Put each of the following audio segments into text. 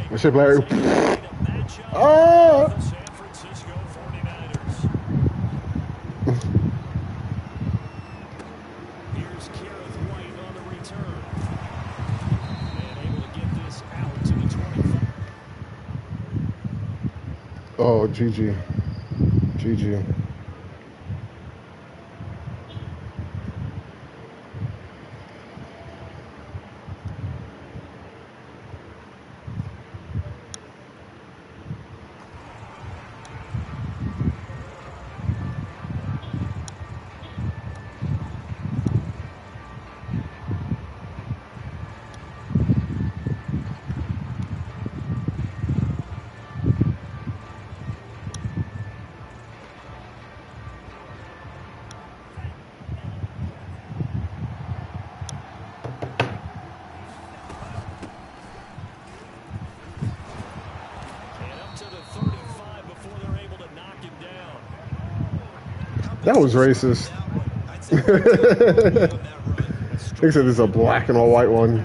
What's up, Larry? Oh! Oh, GG. GG. That was racist. They said it's a black and a white one.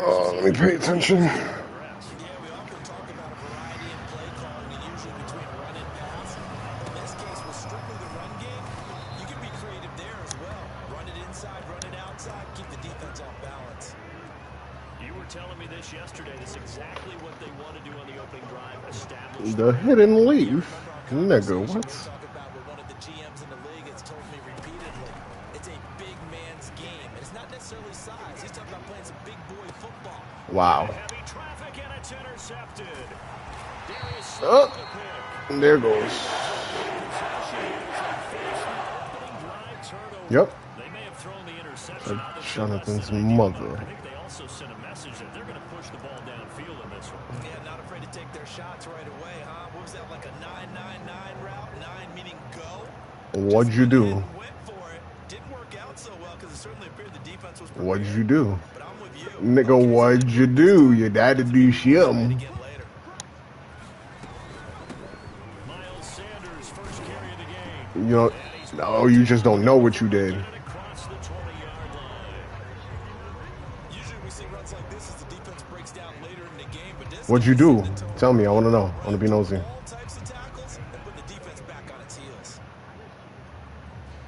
Oh, let me pay attention. The hidden leaf? Nigga, what? Wow. Oh, there goes. Yep. Jonathan's mother. I think they also sent a message that they're going to push the ball downfield in this one. Yeah, not afraid to take their shots right away, huh? What was that, like a 9-9-9 route? 9 meaning go? What'd you do? Went for it. Didn't work out so well because it certainly appeared the defense was prepared. What'd you do? But I'm with you. Nigga, what'd you do? You had to do shit. You know, no, you just don't know what you did. What'd you do? Tell me, I want to know. I want to be nosy.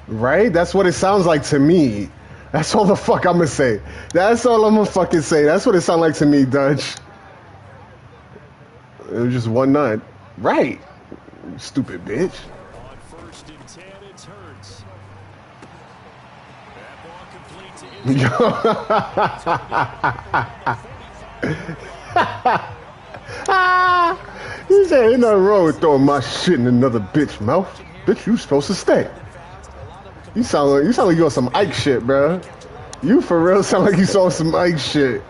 Right? That's what it sounds like to me. That's all the fuck I'm gonna say. That's all I'm gonna fucking say. That's what it sounded like to me, Dutch. It was just one nut. Right. Stupid bitch. On 1st and 10, it's Hurts. That ball complete to He said, ain't nothing wrong with throwing my shit in another bitch mouth. Bitch, you supposed to stay. You sound like you on some Ike shit, bro. You for real sound like you saw some Ike shit.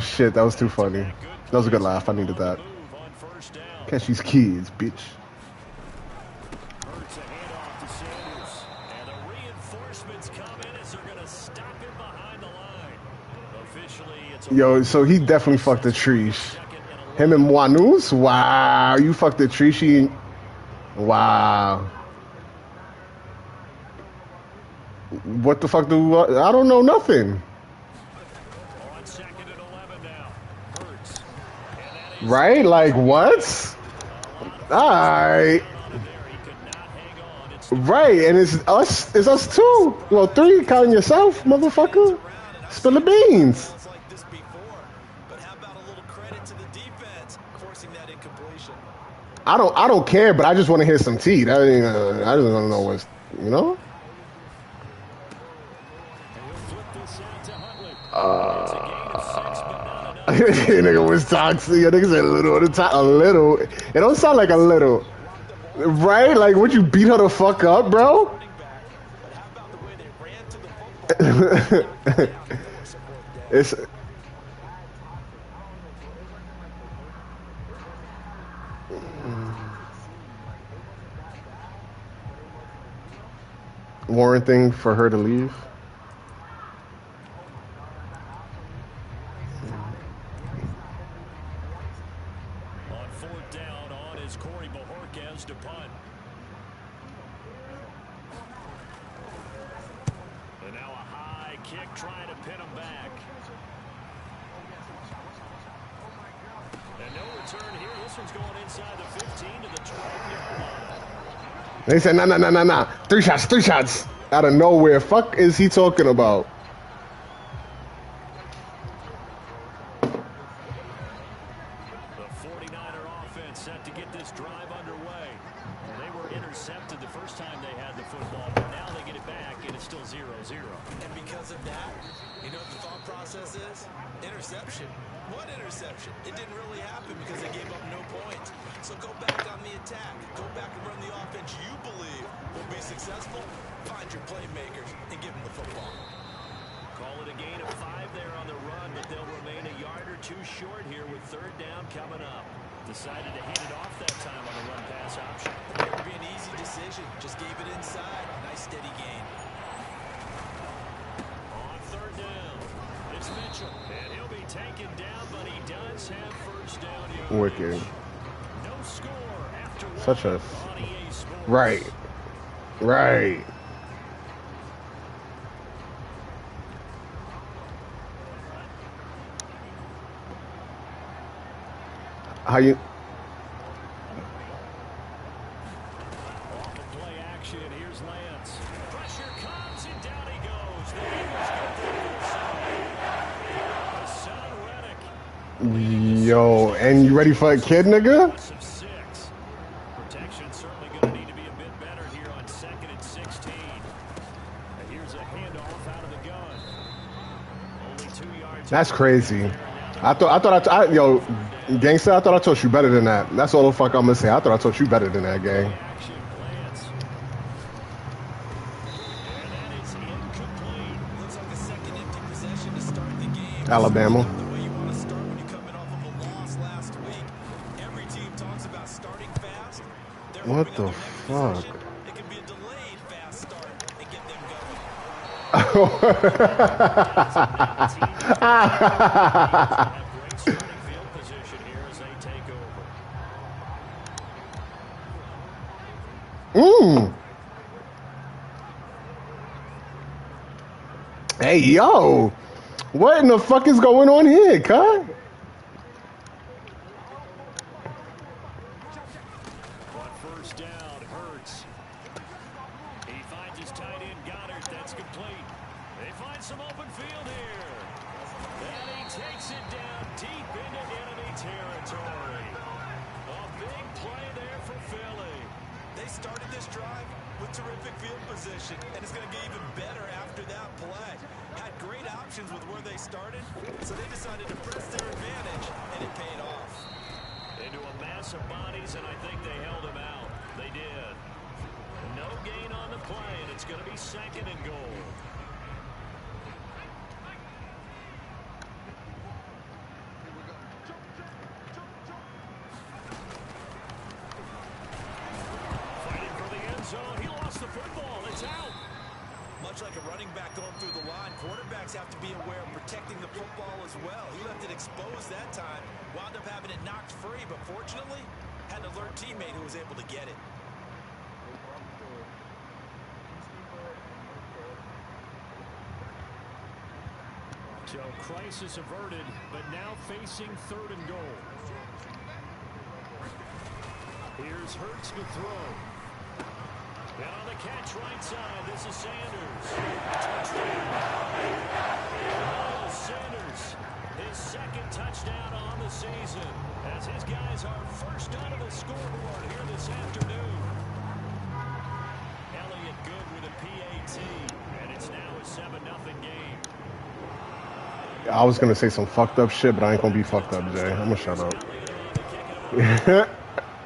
Shit, that was too funny. That was a good laugh. I needed that. Catch these kids, bitch. Yo, so he definitely fucked the Trish. Him and Wanus? Wow, you fucked the Trish. Wow. What the fuck do I don't know nothing. Right? Like what? Alright. Right, and it's us two. Well, three, counting yourself, motherfucker. Spill the beans. I don't care, but I just want to hear some teeth. I just want to know what's, you know? Nigga was toxic. Nigga said a little at a time. A little. It don't sound like a little. Right? Like, would you beat her the fuck up, bro? It's... warranting for her to leave. On fourth down, on is Corey Bojorquez to punt. And now a high kick trying to pin him back. And no return here. This one's going inside the 15 to the 12-yard line. They said, nah. 3 shots. Out of nowhere. Fuck is he talking about? The 49er offense set to get this drive underway. They were intercepted the first time they had the football, but now they get it back, and it's still 0-0. And because of that, you know what the thought process is? Interception. What interception? It didn't really happen because they gave up no points. So go back on the attack. Go back and run the offense you believe will be successful. Find your playmakers and give them the football. Call it a gain of 5 there on the run, but they'll remain a yard or two short here with third down coming up. Decided to hand it off that time on the run-pass option. It would be an easy decision. Just gave it inside. Nice steady gain. On third down, it's Mitchell. And he'll be taken down, but he does have first down here. Wicked. No score after Such a... on EA Sports. Right. How you... Off the play action, here's Lance. Pressure comes, and down he goes. The Eagles get the Reddick. Yo, and you ready for a kid, nigga? Protection certainly going to need to be a bit better here on 2nd and 16. And here's a handoff out of the gun. Only 2 yards. That's crazy. Yo, gangster, I thought I taught you better than that. That's all the fuck I'm gonna say. I thought I taught you better than that, gang. Alabama. What the fuck? It can be a delayed fast start and get them going. Hey, yo. What in the fuck is going on here, cuz? First down, Hurts. He finds his tight end, Goddard. That's complete. They find some open field here. And he takes it down deep into enemy territory. A big play there for Philly. They started this drive with terrific field position, and it's going to get even better after that play. Had great options with where they started, so they decided to press their advantage, and it paid off. Into a mass of bodies, and I think they held him out. They did. No gain on the play, and it's going to be 2nd and goal. Fighting for the end zone. He lost the football. It's out. Much like a running back going through the line, quarterbacks have to be aware of protecting the football as well. He left it exposed that time, wound up having it knocked free, but fortunately, had an alert teammate who was able to get it. So crisis averted, but now facing 3rd and goal. Here's Hurts to throw. And on the catch right side, this is Sanders. Miles Sanders, his second touchdown on the season, as his guys are first onto the scoreboard here this afternoon. Elliott good with a PAT, and it's now a 7-0 game. I was gonna say some fucked up shit, but I ain't gonna be fucked up, Jay. I'm gonna shut up.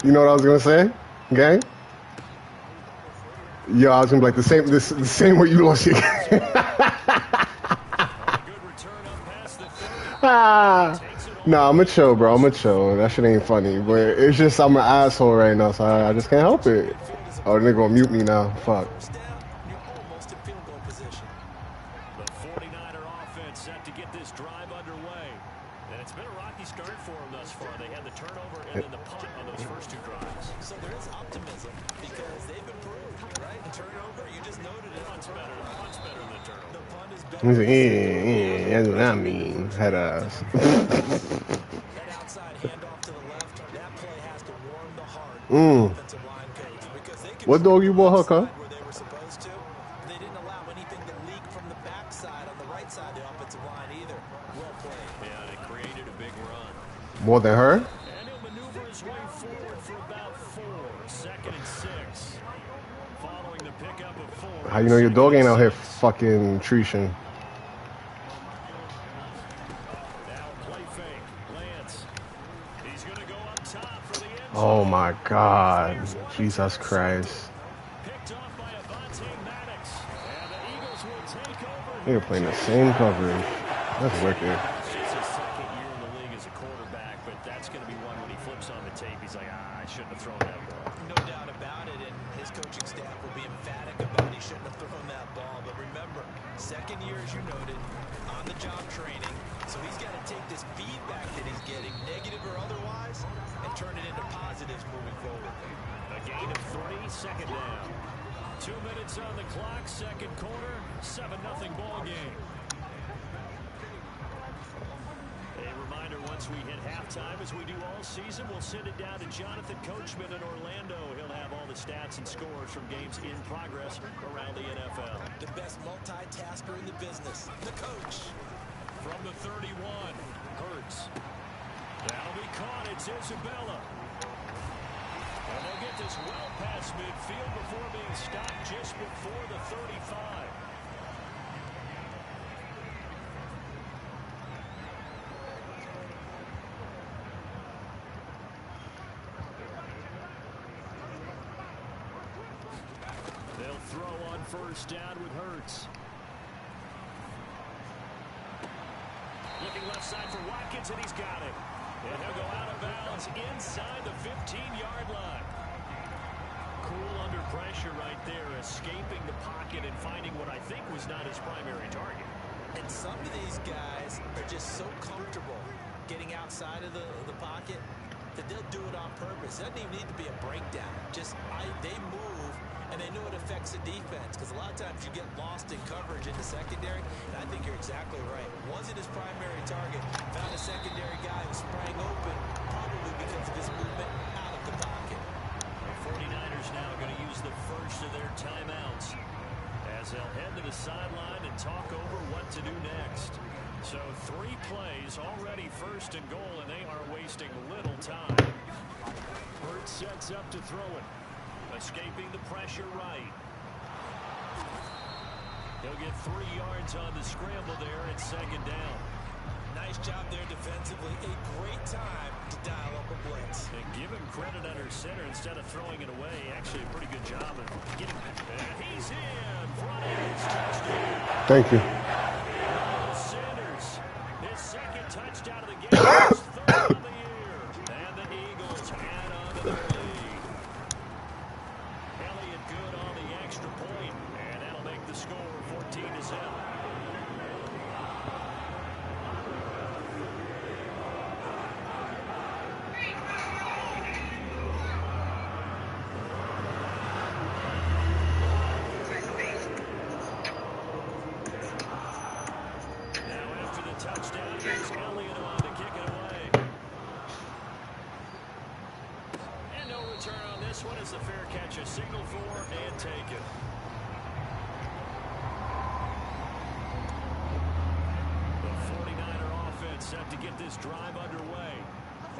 You know what I was gonna say, gang? Yo, I was gonna be like the same way you lost your game. Nah, I'm a chill, bro. I'm a chill. That shit ain't funny, but it's just I'm an asshole right now, so I just can't help it. Oh, the nigga gonna mute me now. Fuck. The 49er offense set to get this drive underway. And it's been a rocky start for them thus far. They had the turnover and then the punt on those first two drives. So there is optimism because they've improved, right? And turnover, you just noted it. Punt's better than the turnover. The punt is better. He's like, yeah, that's what I mean. Head ass. That outside handoff to the left, that play has to warm the heart of the offensive line coach because they What dog you bought, Hucker? where they were supposed to. They didn't allow anything to leak from the backside on the right side of the offensive line either. Well played. Yeah, and it created a big run. More than her? And he'll maneuver his way forward for about 4. 2nd and 6. Following the pickup of 4. How you know your dog ain't out here fucking treaching? Now play fake. Lance. He's going to go up top for the end zone. Oh my God. Jesus Christ. Picked off by Avonte Maddox. And the Eagles will take over. They're playing the same coverage. That's wicked. It's just his second year in the league as a quarterback, but that's going to be one when he flips on the tape. He's like, I shouldn't have thrown that ball. No doubt about it, and his coaching staff will be emphatic about he shouldn't have thrown that ball. But remember, second year, as you noted, on-the-job training. So he's got to take this feedback that he's getting, negative or otherwise, and turn it into positives moving forward. A gain of 3, 2nd down. 2 minutes on the clock, 2nd quarter, 7-0 ball game. A reminder, once we hit halftime, as we do all season, we'll send it down to Jonathan Coachman in Orlando. He'll have all the stats and scores from games in progress around the NFL. The best multitasker in the business, the coach. From the 31, Hurts. That'll be caught. It's Isabella. And they'll get this well past midfield before being stopped just before the 35. They'll throw on 1st down with Hurts. Looking left side for Watkins, and he's got it. And he'll go out of bounds inside the 15-yard line. Cool under pressure right there, escaping the pocket and finding what I think was not his primary target. And some of these guys are just so comfortable getting outside of the pocket that they'll do it on purpose. It doesn't even need to be a breakdown. Just they move, and they know it affects the defense. Because a lot of times you get lost in coverage in the secondary, and I think you're exactly right. Wasn't his primary target. Found a secondary guy who sprang open, probably because of his movement out of the pocket. The 49ers now going to use the first of their timeouts as they'll head to the sideline and talk over what to do next. So 3 plays already 1st and goal, and they are wasting little time. Hurts sets up to throw it. Escaping the pressure right. He'll get 3 yards on the scramble there at 2nd down. Nice job there defensively. A great time to dial up a blitz. And give him credit under center instead of throwing it away. Actually, a pretty good job of getting it. And he's in for his touchdown. Thank you. Sanders, his 2nd touchdown of the game, his 3rd of the year. And the Eagles add on to their lead. Elliott good on the extra point, and that'll make the score 14-7. Touchdown, here's Elliott on to kick it away. And no return on this one as the fair catch is signaled for and taken. The 49er offense set to get this drive underway.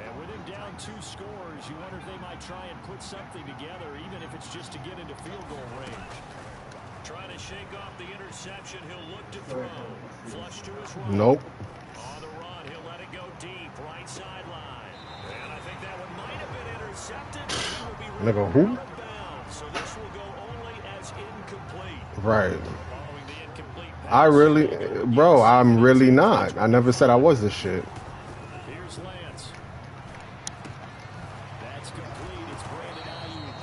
And with him down 2 scores, you wonder if they might try and put something together, even if it's just to get into field goal range. Trying to shake off the interception, he'll look to throw. Flush to his right. Nope. On the run, he'll let it go deep, right sideline. And I think that one might have been intercepted. He will be Nigga, who? out of bounds, so this will go only as incomplete. Right. Following the incomplete pass. I really, bro, I'm really not. I never said I was this shit. Here's Lance. That's complete. It's Brandon Ayuk.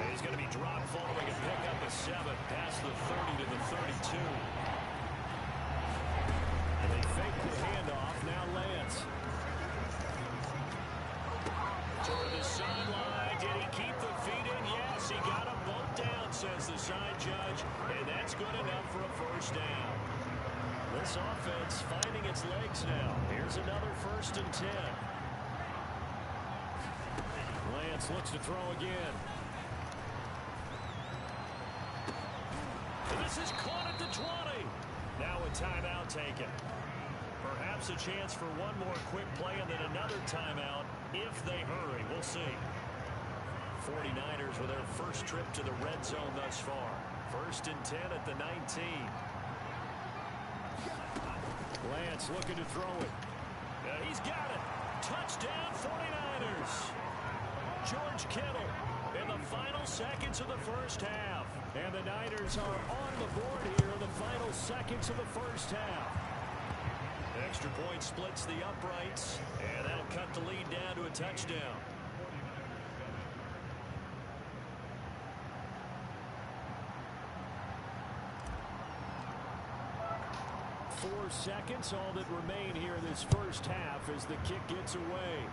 And he's going to be dropped following a pickup of 7 past the 30 to the 32. And they fake the handoff. Now Lance. Toward the sideline. Did he keep the feet in? Yes, he got them both down, says the side judge. And that's good enough for a first down. This offense finding its legs now. Here's another 1st and 10. Lance looks to throw again. And this is caught at the 20. Now a timeout taken. Perhaps a chance for one more quick play and then another timeout if they hurry. We'll see. 49ers with their first trip to the red zone thus far. 1st and 10 at the 19. Lance looking to throw it. He's got it. Touchdown 49ers. George Kittle in the final seconds of the first half. And the Niners are on the board here in the final seconds of the first half. Extra point splits the uprights, and that'll cut the lead down to a touchdown. 4 seconds, all that remain here in this first half as the kick gets away.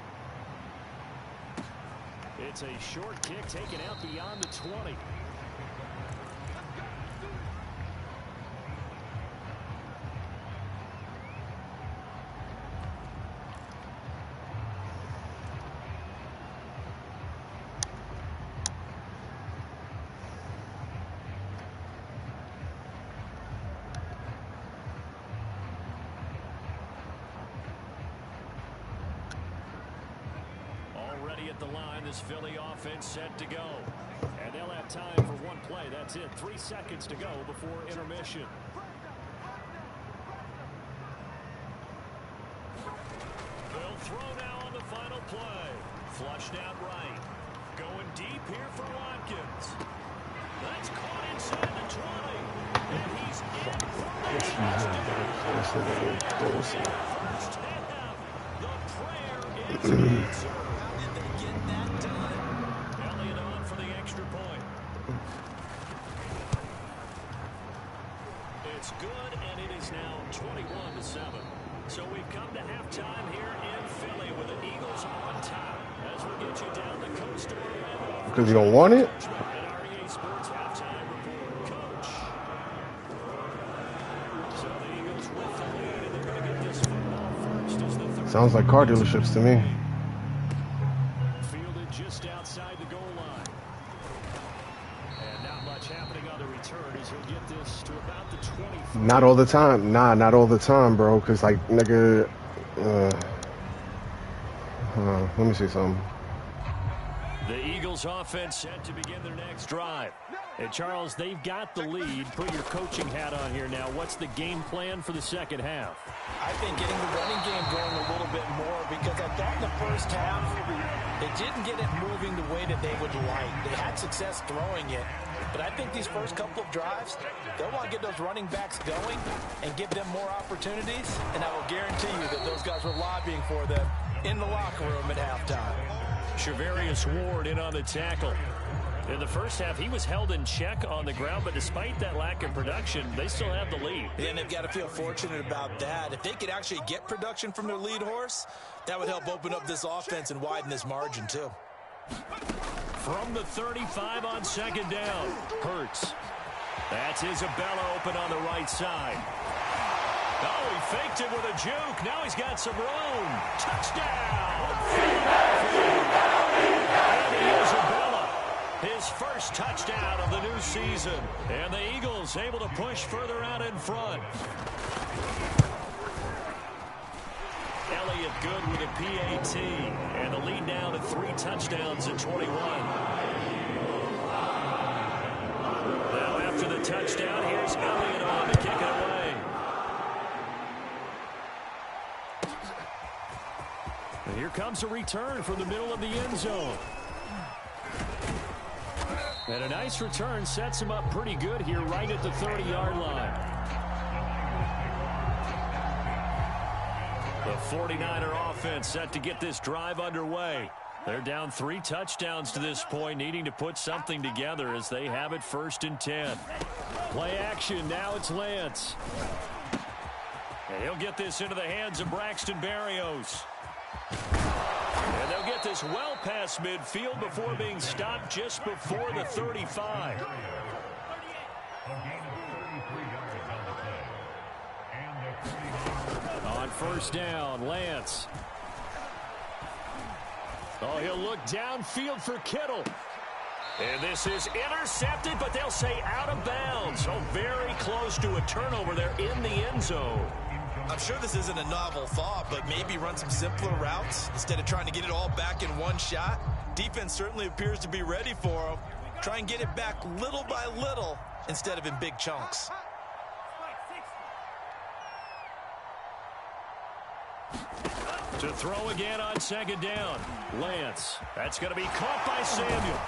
It's a short kick taken out beyond the 20. At the line, this Philly offense set to go. And they'll have time for one play. That's it. 3 seconds to go before intermission. They'll throw now on the final play. Flushed out right. Going deep here for Watkins. That's caught inside the 20. And he's in for the first half. The prayer is answered. It's good, and it is now 21-7. So we've come to halftime here in Philly with the Eagles on top. As we get you down the coast to Orlando. Because you don't want it? REA Sports halftime report. Coach. So the Eagles with the lead, and they're going to get this football first as the third. Sounds like car dealerships to me. Fielded just outside the goal line. And not much happening on the return as he'll get this to about the 20. Not all the time. Nah, not all the time, bro. Because, like, nigga, let me see something. The Eagles offense set to begin their next drive. And Charles, they've got the lead. Put your coaching hat on here now. What's the game plan for the second half? I think getting the running game going a little bit more, because I thought in the first half they didn't get it moving the way that they would like. They had success throwing it, but I think these first couple of drives, they'll want to get those running backs going and give them more opportunities, and I will guarantee you that those guys were lobbying for them in the locker room at halftime. Shavarius Ward in on the tackle. In the first half, he was held in check on the ground, but despite that lack of production, they still have the lead. And they've got to feel fortunate about that. If they could actually get production from their lead horse, that would help open up this offense and widen this margin, too. From the 35 on second down, Hurts. That's Isabella open on the right side. Oh, he faked it with a juke. Now he's got some room. Touchdown! And Isabella season. And the Eagles able to push further out in front. Elliott good with a PAT. And the lead down to 3 touchdowns at 21. Now after the touchdown, here's Elliott on to kick it away. And here comes a return from the middle of the end zone. And a nice return sets him up pretty good here right at the 30-yard line. The 49er offense set to get this drive underway. They're down 3 touchdowns to this point, needing to put something together as they have it 1st and 10. Play action. Now it's Lance. And he'll get this into the hands of Braxton Berrios. And they'll get this well past midfield before being stopped just before the 35. On 1st down, Lance. Oh, he'll look downfield for Kittle. And this is intercepted, but they'll say out of bounds. So very close to a turnover there in the end zone. I'm sure this isn't a novel thought, but maybe run some simpler routes instead of trying to get it all back in one shot. Defense certainly appears to be ready for them. Try and get it back little by little instead of in big chunks. To throw again on 2nd down. Lance. That's going to be caught by Samuel.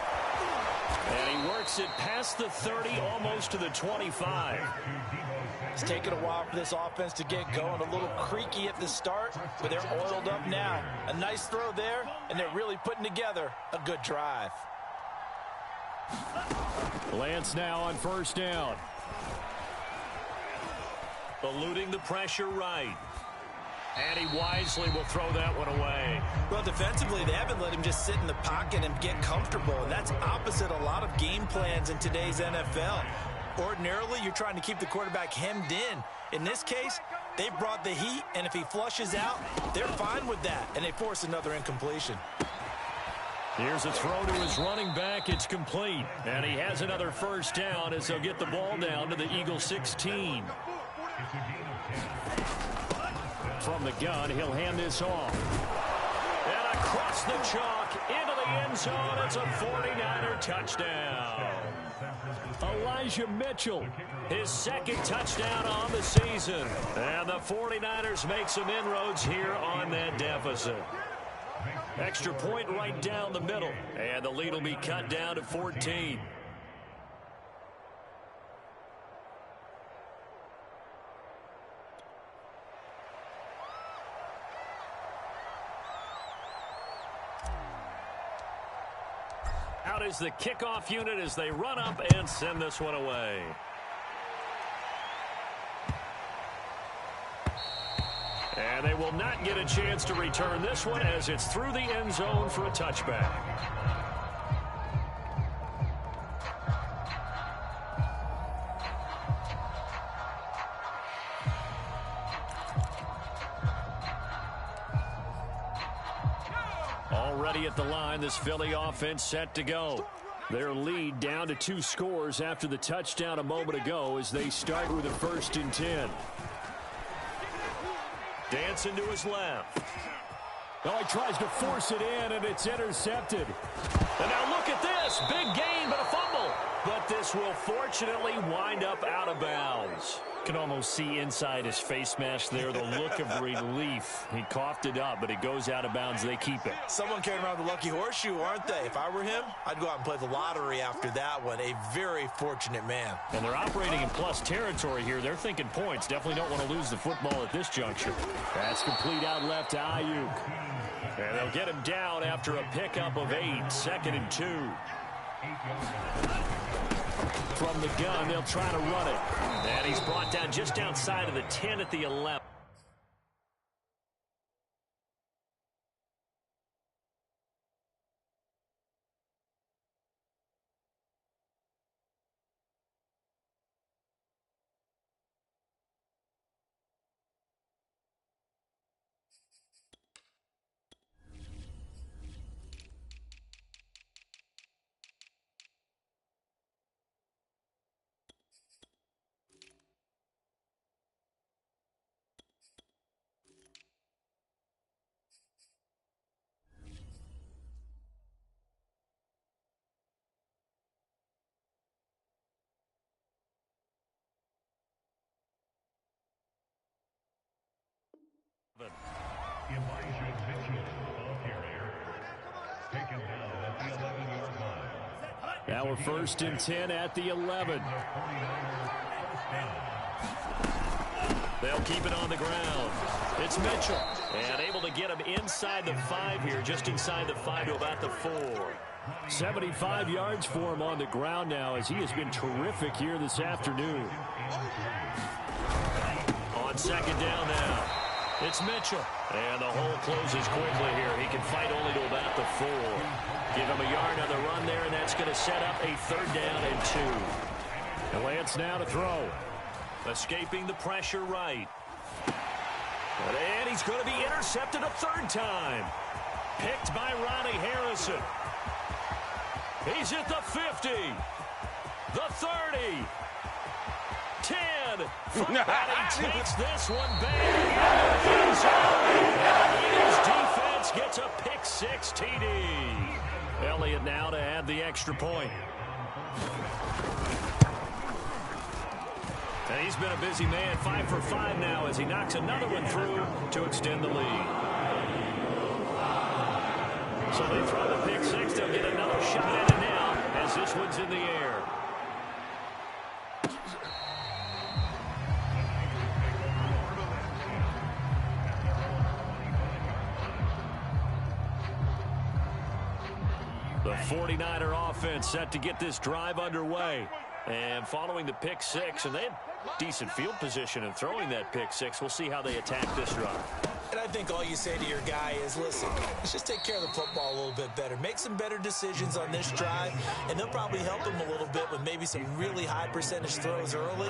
And he works it past the 30, almost to the 25. It's taken a while for this offense to get going. A little creaky at the start, but they're oiled up now. A nice throw there, and they're really putting together a good drive. Lance now on 1st down. Eluding the pressure right. And he wisely will throw that one away. Well, defensively, they haven't let him just sit in the pocket and get comfortable, and that's opposite a lot of game plans in today's NFL. Ordinarily, you're trying to keep the quarterback hemmed in. In this case, they brought the heat, and if he flushes out, they're fine with that, and they force another incompletion. Here's a throw to his running back. It's complete. And he has another 1st down as they'll get the ball down to the Eagles 16. From the gun, he'll hand this off. And across the chalk into the end zone. It's a 49er touchdown. Elijah Mitchell, his 2nd touchdown on the season. And the 49ers make some inroads here on that deficit. Extra point right down the middle. And the lead will be cut down to 14. Out is the kickoff unit as they run up and send this one away. And they will not get a chance to return this one as it's through the end zone for a touchback. Already at the line, this Philly offense set to go. Their lead down to 2 scores after the touchdown a moment ago as they start with a 1st and 10. Dancing to his left. Oh, he tries to force it in, and it's intercepted. And now look at this. Big gain, but a fumble. But this will fortunately wind up out of bounds. Can almost see inside his face mask there the look of relief. He coughed it up, but it goes out of bounds. They keep it. Someone carrying around the lucky horseshoe, aren't they? If I were him, I'd go out and play the lottery after that one. A very fortunate man. And they're operating in plus territory here. They're thinking points. Definitely don't want to lose the football at this juncture. That's complete out left to Ayuk. And they'll get him down after a pickup of 8. 2nd and 2. From the gun, they'll try to run it. And he's brought down just outside of the 10 at the 11. Now we're 1st and 10 at the 11. They'll keep it on the ground. It's Mitchell. And able to get him inside the 5 here, just inside the 5 to about the 4. 75 yards for him on the ground now, as he has been terrific here this afternoon. On 2nd down now, it's Mitchell. And the hole closes quickly here. He can fight only to about the 4. Give him a yard on the run there, and that's going to set up a 3rd down and 2. And Lance now to throw. Escaping the pressure right. And he's going to be intercepted a 3rd time. Picked by Ronnie Harrison. He's at the 50. The 30. 10. And he takes this one back. And his defense gets a pick 6 TD. Elliott now to add the extra point. And he's been a busy man, 5 for 5 now as he knocks another one through to extend the lead. So they throw the pick 6. They'll get another shot at it now as this one's in the air. The 49er offense set to get this drive underway. And following the pick 6, and they had decent field position in throwing that pick 6. We'll see how they attack this drive. And I think all you say to your guy is, listen, let's just take care of the football a little bit better. Make some better decisions on this drive, and they'll probably help him a little bit with maybe some really high percentage throws early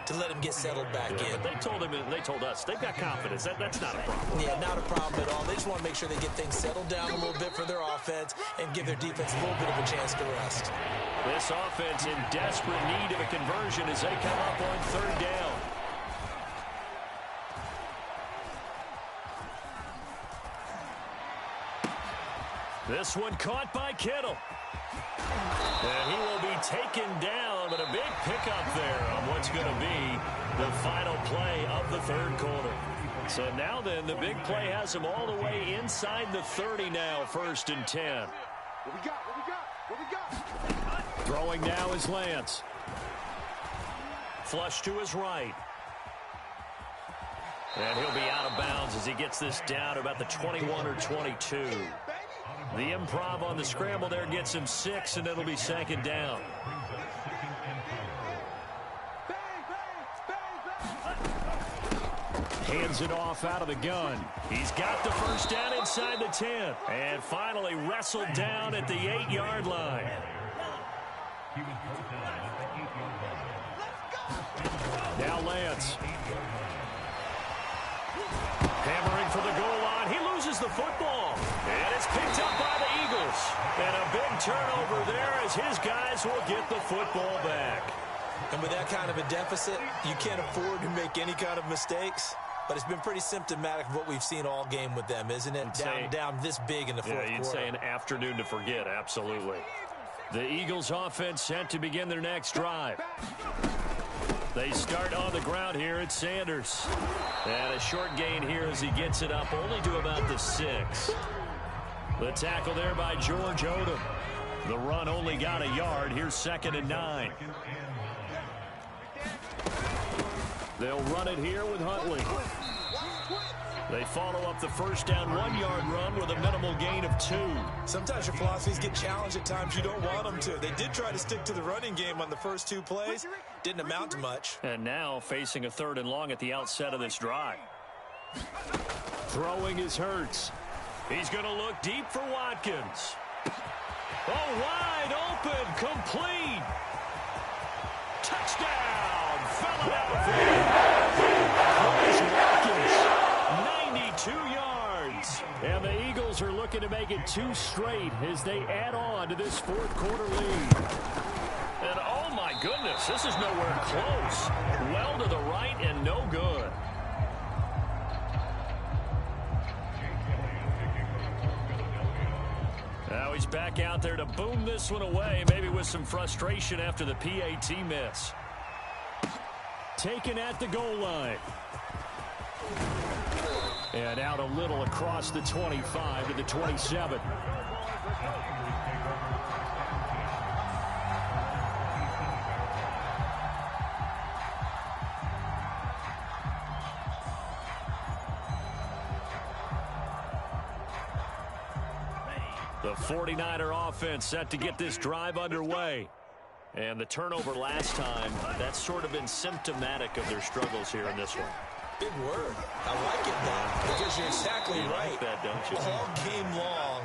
to let him get settled back in. But they told us they've got confidence. That's not a problem. Yeah, not a problem at all. They just want to make sure they get things settled down a little bit for their offense and give their defense a little bit of a chance to rest. This offense in desperate need of a conversion as they come up on 3rd down. This one caught by Kittle. And he will be taken down, but a big pickup there on what's going to be the final play of the 3rd quarter. So now then, the big play has him all the way inside the 30 now, 1st and 10. What we got? Throwing now is Lance. Flush to his right. And he'll be out of bounds as he gets this down to about the 21 or 22. The improv on the scramble there gets him 6, and it'll be 2nd down. Hands it off out of the gun. He's got the 1st down inside the 10. And finally wrestled down at the 8-yard line. Now Lance. Hammering for the goal line. He loses the football. And it's picked up by the Eagles. And a big turnover there as his guys will get the football back. And with that kind of a deficit, you can't afford to make any kind of mistakes. But it's been pretty symptomatic of what we've seen all game with them, isn't it? Down this big in the 4th quarter. Yeah, you'd say an afternoon to forget, absolutely. The Eagles offense set to begin their next drive. They start on the ground here at Sanders. And a short gain here as he gets it up only to about the 6. The tackle there by George Odom. The run only got a yard. Here's 2nd and 9. They'll run it here with Huntley. They follow up the 1st down 1-yard run with a minimal gain of 2. Sometimes your philosophies get challenged at times you don't want them to. They did try to stick to the running game on the first 2 plays. Didn't amount to much. And now facing a 3rd and long at the outset of this drive. Throwing is Hurts. He's going to look deep for Watkins. Oh, wide open, complete. Touchdown, Philadelphia. Watkins, 92 yards. And the Eagles are looking to make it 2 straight as they add on to this 4th quarter lead. And oh my goodness, this is nowhere close. Well to the right and no good. Now he's back out there to boom this one away, maybe with some frustration after the PAT miss. Taken at the goal line. And out a little across the 25 to the 27. The 49er offense set to get this drive underway. And the turnover last time, that's sort of been symptomatic of their struggles here in this one. Big word. I like it, though, because you're exactly right. Like that, don't you? All game long,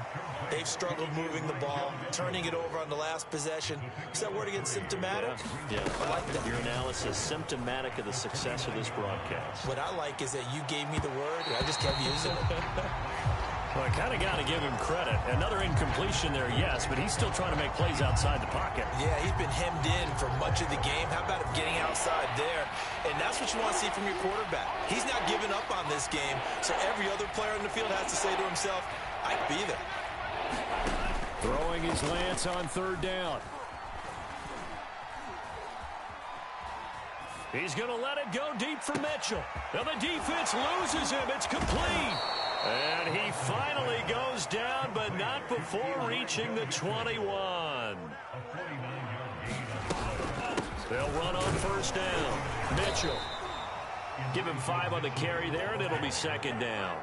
they've struggled moving the ball, turning it over on the last possession. Is that word again, symptomatic? Yeah. I like that. Your analysis, symptomatic of the success of this broadcast. What I like is that you gave me the word, and I just kept using it. Well, I kind of got to give him credit. Another incompletion there, yes, but he's still trying to make plays outside the pocket. Yeah, he's been hemmed in for much of the game. How about him getting outside there? And that's what you want to see from your quarterback. He's not giving up on this game, so every other player on the field has to say to himself, I'd be there. Throwing his Lance on third down. He's going to let it go deep for Mitchell. Now the defense loses him. It's complete. And he finally goes down, but not before reaching the 21. They'll run on first down. Mitchell. Give him 5 on the carry there, and it'll be second down.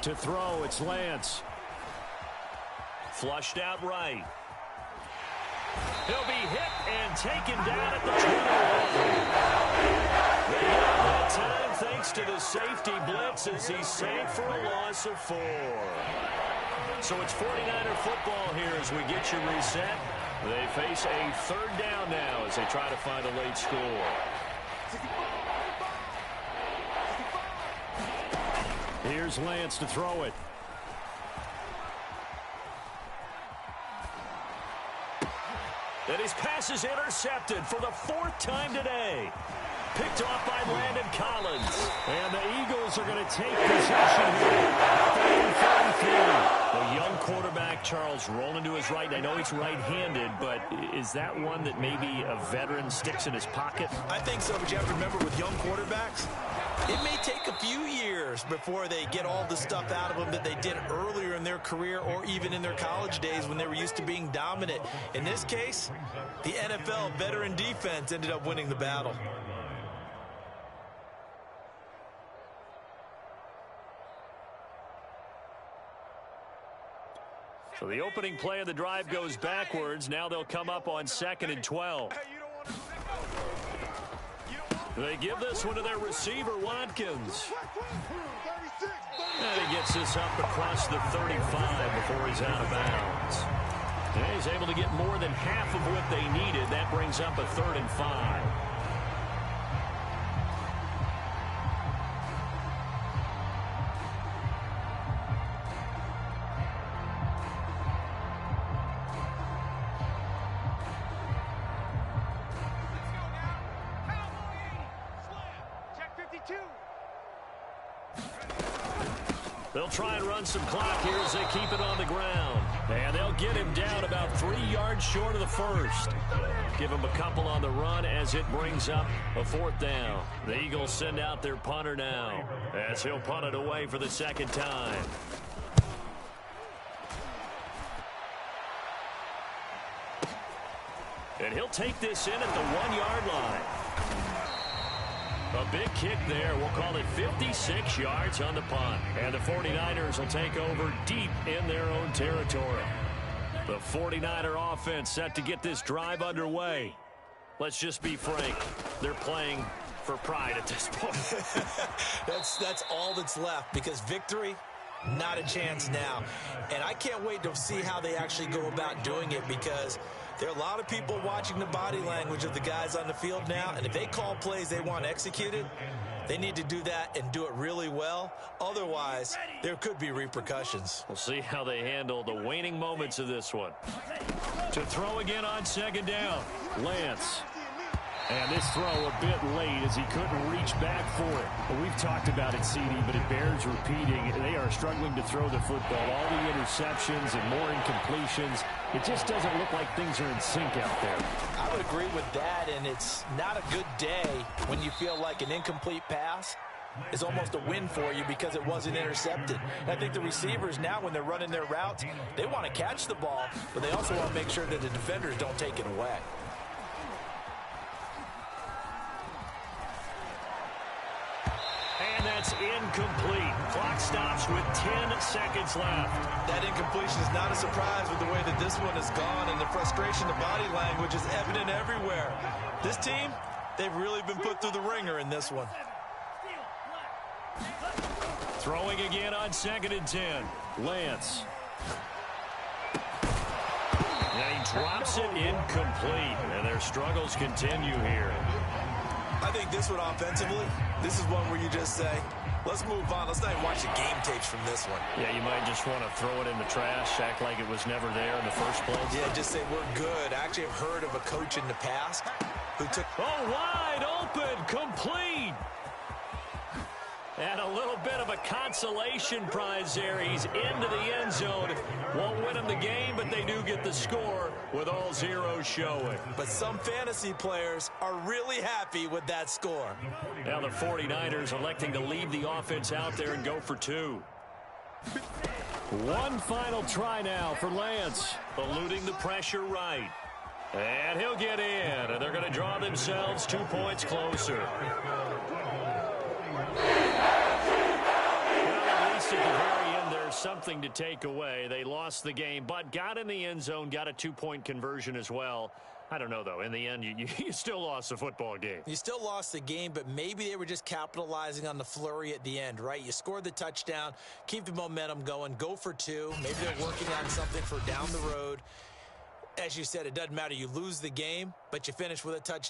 To throw, it's Lance. Flushed out right. He'll be hit and taken down at the 21. They get him that time thanks to the safety blitz as he's safe for a loss of 4. So it's 49er football here as we get you reset. They face a third down now as they try to find a late score. Here's Lance to throw it. And his pass is intercepted for the 4th time today. Picked off by Landon Collins. And the Eagles are going to take possession here. 33. The young quarterback, Charles, rolling to his right. I know he's right-handed, but is that one that maybe a veteran sticks in his pocket? I think so, but you have to remember with young quarterbacks, it may take a few years before they get all the stuff out of them that they did earlier in their career or even in their college days when they were used to being dominant. In this case, the NFL veteran defense ended up winning the battle. So the opening play of the drive goes backwards. Now they'll come up on 2nd and 12. They give this one to their receiver, Watkins. And he gets this up across the 35 before he's out of bounds. And he's able to get more than half of what they needed. That brings up a 3rd and 5. They'll try and run some clock here as they keep it on the ground. And they'll get him down about 3 yards short of the first. Give him a couple on the run as it brings up a 4th down. The Eagles send out their punter now as he'll punt it away for the 2nd time. And he'll take this in at the 1-yard line. A big kick there. We'll call it 56 yards on the punt. And the 49ers will take over deep in their own territory. The 49er offense set to get this drive underway. Let's just be frank. They're playing for pride at this point. That's all that's left because victory, not a chance now. And I can't wait to see how they actually go about doing it because there are a lot of people watching the body language of the guys on the field now, and if they call plays they want executed, they need to do that and do it really well. Otherwise, there could be repercussions. We'll see how they handle the waning moments of this one. To throw again on 2nd down, Lance. And this throw a bit late as he couldn't reach back for it. Well, we've talked about it, CD, but it bears repeating. They are struggling to throw the football. All the interceptions and more incompletions. It just doesn't look like things are in sync out there. I would agree with that, and it's not a good day when you feel like an incomplete pass is almost a win for you because it wasn't intercepted. And I think the receivers now, when they're running their routes, they want to catch the ball, but they also want to make sure that the defenders don't take it away. That's incomplete. Clock stops with 10 seconds left. That incompletion is not a surprise with the way that this one has gone, and the frustration, the body language is evident everywhere. This team, they've really been put through the ringer in this one. Throwing again on 2nd and 10. Lance. And he drops it incomplete. And their struggles continue here. I think this one offensively, this is one where you just say, let's move on. Let's not even watch the game tapes from this one. Yeah, you might just want to throw it in the trash, act like it was never there in the first place. Yeah, just say we're good. I actually have heard of a coach in the past who took... Oh, wide open, complete. And a little bit of a consolation prize there. He's into the end zone. Won't win them the game, but they do get the score with all zeros showing. But some fantasy players are really happy with that score. Now the 49ers electing to leave the offense out there and go for 2. One final try now for Lance. Eluding the pressure right. And he'll get in. And they're going to draw themselves 2 points closer. At the very end, there's something to take away. They lost the game, but got in the end zone, got a 2-point conversion as well. I don't know, though. In the end, you still lost the football game. You still lost the game, but maybe they were just capitalizing on the flurry at the end, right? You scored the touchdown, keep the momentum going, go for 2. Maybe they're working on something for down the road. As you said, it doesn't matter. You lose the game, but you finish with a touchdown.